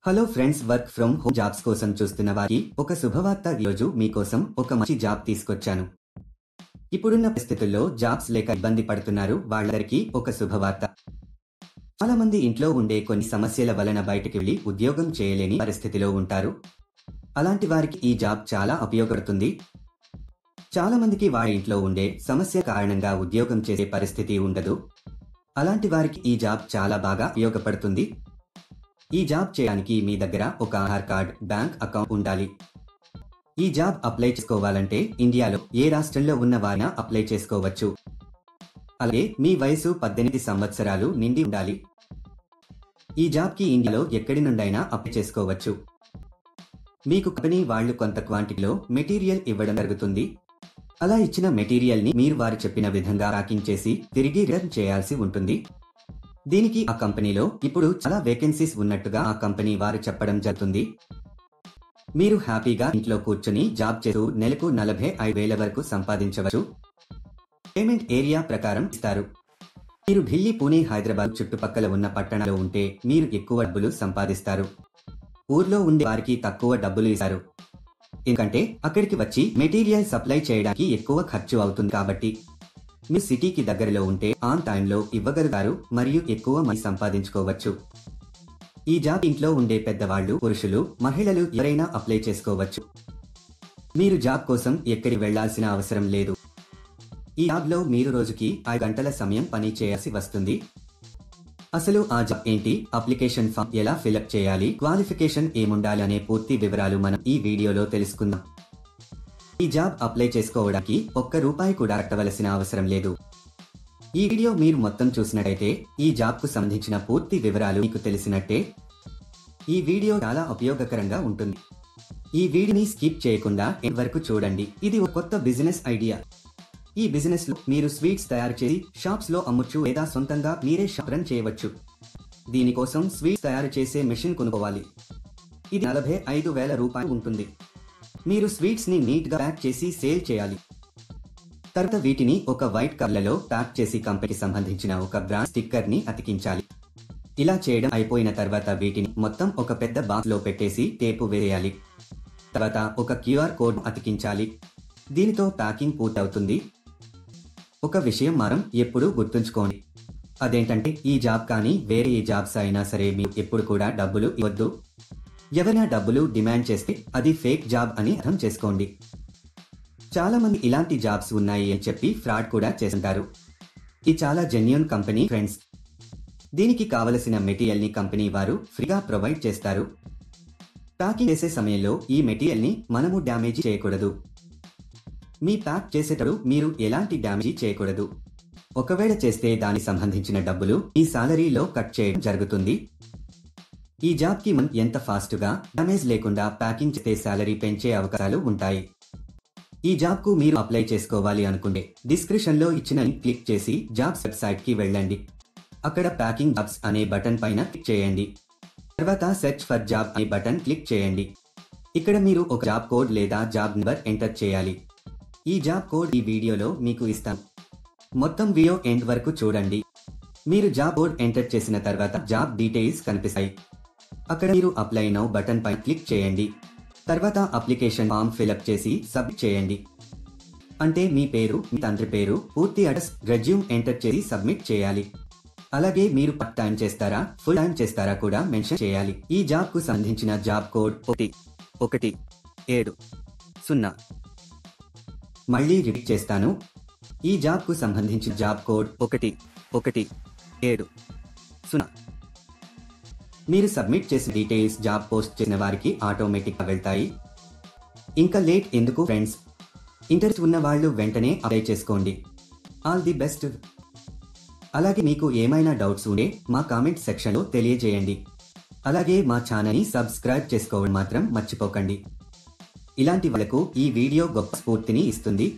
Hello friends, work from home jobs కోసం చూస్తున్న వారికి ఒక శుభవార్త. ఈరోజు మీకోసం ఒక మంచి జాబ్ తీసుకొచ్చాను. ఇప్పుడున్న పరిస్థితుల్లో జాబ్స్ లేక ఇబ్బంది పడుతున్నారు వాళ్ళందరికీ ఒక శుభవార్త. చాలా మంది ఇంట్లో ఉండే కొన్ని సమస్యల వలన బయటికి వెళ్లి ఉద్యోగం చేయలేని పరిస్థితిలో ఉంటారు. అలాంటి వారికి ఈ జాబ్ చాలా ఉపయోగపడుతుంది. చాలా మందికి వారి ఇంట్లో ఉండే సమస్య కారణంగా ఉద్యోగం చేసే పరిస్థితి ఉండదు. అలాంటి వారికి ఈ జాబ్ చాలా బాగా ఉపయోగపడుతుంది. ఈ జాబ్ చేయడానికి మీ దగ్గర ఒక ఆధార్ కార్డ్, బ్యాంక్ అకౌంట్ ఉండాలి. ఈ జాబ్ అప్లై చేసుకోవాలంటే ఇండియాలో ఏ రాష్ట్రంలో ఉన్న వారైనా అప్లై చేసుకోవచ్చు. అలాగే మీ వయసు 18 సంవత్సరాలు నిండి ఉండాలి. ఈ జాబ్ కి ఇండియాలో ఎక్కడి నుండైనా అప్లై చేసుకోవచ్చు. మీకు కంపెనీ వాళ్ళు కొంత క్వాంటిటీలో మెటీరియల్ ఇవ్వడం జరుగుతుంది. అలా ఇచ్చిన మెటీరియల్ ని మీరు వారు చెప్పిన విధంగా ప్యాకింగ్ చేసి తిరిగి రిటర్న్ చేయాల్సి ఉంటుంది. దీనికి ఆ కంపెనీలో ఇప్పుడు చాలా వేకెన్సీస్ ఉన్నట్టుగా ఆ కంపెనీ వారు చెప్పడం జరుగుతుంది. మీరు హ్యాపీగా ఇంట్లో కూర్చొని జాబ్ చేస్తూ నెలకు 45,000 వరకు సంపాదించవచ్చు. పేమెంట్ ఏరియా ప్రకారం ఇస్తారు. మీరు ఢిల్లీ, పూణే, హైదరాబాద్ చుట్టుపక్కల ఉన్న పట్టణాల్లో ఉంటే మీరు ఎక్కువ డబ్బులు సంపాదిస్తారు. ఊర్లో ఉండే వారికి తక్కువ డబ్బులు ఇస్తారు. ఎందుకంటే అక్కడికి వచ్చి మెటీరియల్ సప్లై చేయడానికి ఎక్కువ ఖర్చు అవుతుంది కాబట్టి. మీ సిటీకి దగ్గరలో ఉంటే ఆన్ టైంలో ఇవ్వగలుగుతారు మరియు ఎక్కువ మనీ సంపాదించుకోవచ్చు. ఈ జాబ్ ఇంట్లో ఉండే పెద్దవాళ్లు, పురుషులు, మహిళలు ఎవరైనా అప్లై చేసుకోవచ్చు. మీరు జాబ్ కోసం ఎక్కడికి వెళ్లాల్సిన అవసరం లేదు. ఈ జాబ్ లో మీరు రోజుకి 5 గంటల సమయం పని చేయాల్సి వస్తుంది. అసలు ఆ జాబ్ ఏంటి, అప్లికేషన్ ఫామ్ ఎలా ఫిలప్ చేయాలి, క్వాలిఫికేషన్ ఏముండాలి అనే పూర్తి వివరాలు మనం ఈ వీడియోలో తెలుసుకుందాం. ఈ జాబ్ అప్లై చేసుకోవడానికి ₹1 కూడా కట్టవలసిన అవసరం లేదు. ఈ వీడియో మీరు మొత్తం చూసినట్టయితే ఈ జాబ్ కు సంబంధించిన పూర్తి వివరాలు మీకు తెలిసినట్టే. ఈ వీడియో చాలా ఉపయోగకరంగా ఉంటుంది. ఈ వీడియోని స్కిప్ చేయకుండా ఎండ్ వరకు చూడండి. ఇది ఒక కొత్త బిజినెస్ ఐడియా. ఈ బిజినెస్ లో మీరు స్వీట్స్ తయారు చేసి షాప్స్ లో అమ్మొచ్చు లేదా సొంతంగా మీరే షాప్ రన్ చేయవచ్చు. దీనికోసం స్వీట్స్ తయారు చేసే మెషిన్ కొనుక్కోవాలి. ఇది ₹45,000 ఉంటుంది. మీరు స్వీట్స్ ని నీట్ గా ప్యాక్ చేసి సేల్ చేయాలి. తర్వాత వీటిని ఒక వైట్ కవర్లలో ప్యాక్ చేసి కంపెనీకి సంబంధించిన ఒక బ్రాండ్ స్టిక్కర్ ని అతికించాలి. ఇలా చేయడం అయిపోయిన తర్వాత వీటిని మొత్తం ఒక పెద్ద బాక్స్ లో పెట్టేసి టేపు వేయాలి. తర్వాత ఒక QR కోడ్ అతికించాలి. దీనితో ప్యాకింగ్ పూర్తవుతుంది. ఒక విషయం మాత్రం ఎప్పుడూ గుర్తుంచుకోండి. అదేంటంటే ఈ జాబ్ కానీ వేరే ఏ జాబ్స్ అయినా సరే మీరు ఎప్పుడు కూడా డబ్బులు ఇవ్వద్దు. ఎవరైనా డబ్బులు డిమాండ్ చేస్తే అది ఫేక్ జాబ్ అని అర్థం చేసుకోండి. చాలా మంది ఇలాంటి జాబ్స్ ఉన్నాయి అని చెప్పి ఫ్రాడ్ కూడా చేస్తుంటారు. ఇది చాలా జెన్యూన్ కంపెనీ ఫ్రెండ్స్. దీనికి కావలసిన మెటీరియల్ ని కంపెనీ వారు ఫ్రీగా ప్రొవైడ్ చేస్తారు. ప్యాకింగ్ చేసే సమయంలో ఈ మెటీరియల్ ని మనము డ్యామేజ్ చేయకూడదు. మీ ప్యాక్ చేసేటప్పుడు మీరు ఎలాంటి డ్యామేజ్ చేయకూడదు. ఒకవేళ చేస్తే దానికి సంబంధించిన డబ్బులు ఈ సాలరీలో కట్ చేయడం జరుగుతుంది. ఈ జాబ్ కి మనం ఎంత ఫాస్ట్ గా డ్యామేజ్ లేకుండా ప్యాకింగ్ చేస్తే సాలరీ పెంచే అవకాశాలు ఉంటాయి. ఈ జాబ్ కు మీరు అప్లై చేసుకోవాలి అనుకుంటే డిస్క్రిప్షన్ లో ఇచ్చిన లింక్ క్లిక్ చేసి జాబ్స్ వెబ్సైట్ కి వెళ్ళండి. అక్కడ ప్యాకింగ్ జాబ్స్ అనే బటన్ పైన క్లిక్ చేయండి. తర్వాత సెర్చ్ ఫర్ జాబ్ అనే బటన్ క్లిక్ చేయండి. ఇక్కడ మీరు ఒక జాబ్ కోడ్ లేదా జాబ్ నెంబర్ ఎంటర్ చేయాలి. ఈ జాబ్ కోడ్ ఈ వీడియోలో మీకు ఇస్తాను. మొత్తం వీడియో ఎండ్ వరకు చూడండి. మీరు జాబ్ కోడ్ ఎంటర్ చేసిన తర్వాత జాబ్ డీటెయిల్స్ కనిపిస్తాయి. అక్కడ మీరు అప్లై నౌ బటన్ పై క్లిక్ చేయండి. తర్వాత అప్లికేషన్ ఫామ్ ఫిలప్ చేసి సబ్మిట్ చేయండి. అంటే మీ పేరు, మీ తండ్రి పేరు, పూర్తి అడ్రస్, రెజ్యూమ్ ఎంటర్ చేసి సబ్మిట్ చేయాలి. అలాగే మీరు పార్ట్ టైం చేస్తారా, ఫుల్ టైం చేస్తారా కూడా మెన్షన్ చేయాలి. ఈ జాబ్ కు సంబంధించిన జాబ్ కోడ్ 1170. మళ్ళీ రిపీట్ చేస్తాను. ఈ జాబ్ కు సంబంధించిన జాబ్ కోడ్ 1170. మీరు సబ్మిట్ చేసిన డీటెయిల్స్ జాబ్ పోస్ట్ చేసిన వారికి ఆటోమేటిక్ గా వెళ్తాయి. ఇంకా లేట్ ఎందుకు ఫ్రెండ్స్, ఇంట్రెస్ట్ ఉన్న వాళ్ళు వెంటనే అప్లై చేసుకోండి. All the best. అలాగే మీకు ఏమైనా డౌట్స్ ఉంటే మా కామెంట్ సెక్షన్ లో తెలియజేయండి. అలాగే మా ఛానల్ ని సబ్స్క్రైబ్ చేసుకోవడం మాత్రం మర్చిపోకండి. ఇలాంటి వాళ్ళకు ఈ వీడియో గొప్ప స్ఫూర్తిని ఇస్తుంది.